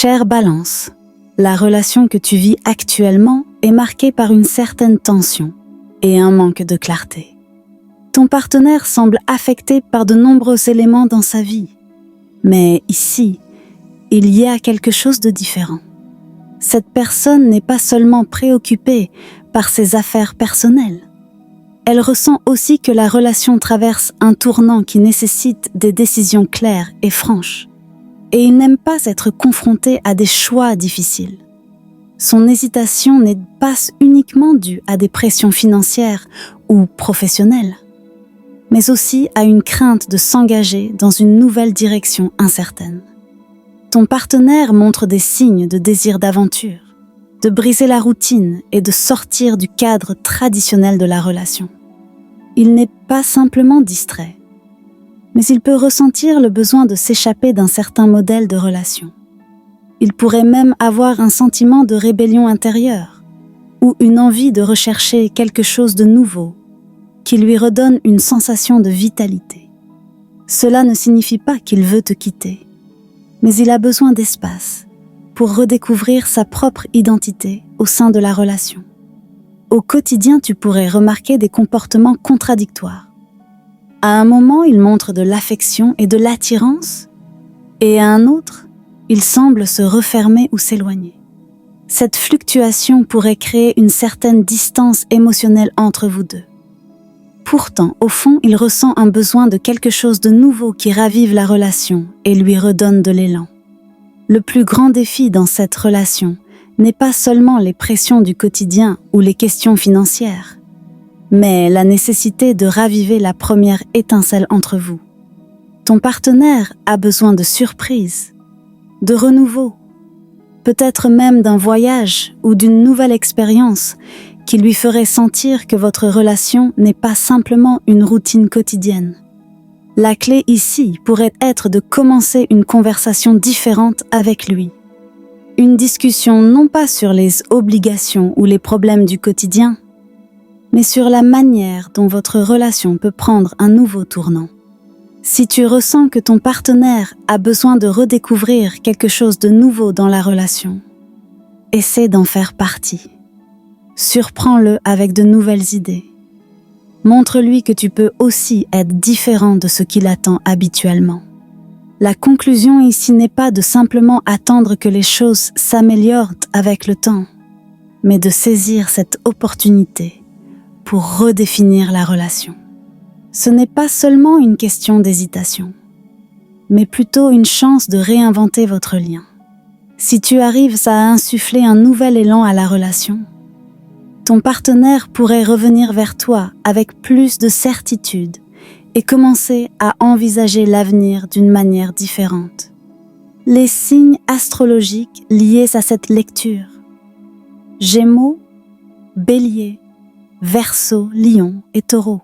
Chère Balance, la relation que tu vis actuellement est marquée par une certaine tension et un manque de clarté. Ton partenaire semble affecté par de nombreux éléments dans sa vie. Mais ici, il y a quelque chose de différent. Cette personne n'est pas seulement préoccupée par ses affaires personnelles. Elle ressent aussi que la relation traverse un tournant qui nécessite des décisions claires et franches. Et il n'aime pas être confronté à des choix difficiles. Son hésitation n'est pas uniquement due à des pressions financières ou professionnelles, mais aussi à une crainte de s'engager dans une nouvelle direction incertaine. Ton partenaire montre des signes de désir d'aventure, de briser la routine et de sortir du cadre traditionnel de la relation. Il n'est pas simplement distrait, mais il peut ressentir le besoin de s'échapper d'un certain modèle de relation. Il pourrait même avoir un sentiment de rébellion intérieure ou une envie de rechercher quelque chose de nouveau qui lui redonne une sensation de vitalité. Cela ne signifie pas qu'il veut te quitter, mais il a besoin d'espace pour redécouvrir sa propre identité au sein de la relation. Au quotidien, tu pourrais remarquer des comportements contradictoires. À un moment, il montre de l'affection et de l'attirance, et à un autre, il semble se refermer ou s'éloigner. Cette fluctuation pourrait créer une certaine distance émotionnelle entre vous deux. Pourtant, au fond, il ressent un besoin de quelque chose de nouveau qui ravive la relation et lui redonne de l'élan. Le plus grand défi dans cette relation n'est pas seulement les pressions du quotidien ou les questions financières, mais la nécessité de raviver la première étincelle entre vous. Ton partenaire a besoin de surprises, de renouveau, peut-être même d'un voyage ou d'une nouvelle expérience qui lui ferait sentir que votre relation n'est pas simplement une routine quotidienne. La clé ici pourrait être de commencer une conversation différente avec lui. Une discussion non pas sur les obligations ou les problèmes du quotidien, mais sur la manière dont votre relation peut prendre un nouveau tournant. Si tu ressens que ton partenaire a besoin de redécouvrir quelque chose de nouveau dans la relation, essaie d'en faire partie. Surprends-le avec de nouvelles idées. Montre-lui que tu peux aussi être différent de ce qu'il attend habituellement. La conclusion ici n'est pas de simplement attendre que les choses s'améliorent avec le temps, mais de saisir cette opportunité pour redéfinir la relation. Ce n'est pas seulement une question d'hésitation, mais plutôt une chance de réinventer votre lien. Si tu arrives à insuffler un nouvel élan à la relation, ton partenaire pourrait revenir vers toi avec plus de certitude et commencer à envisager l'avenir d'une manière différente. Les signes astrologiques liés à cette lecture: Gémeaux, Bélier, Verseau, Lion et Taureau.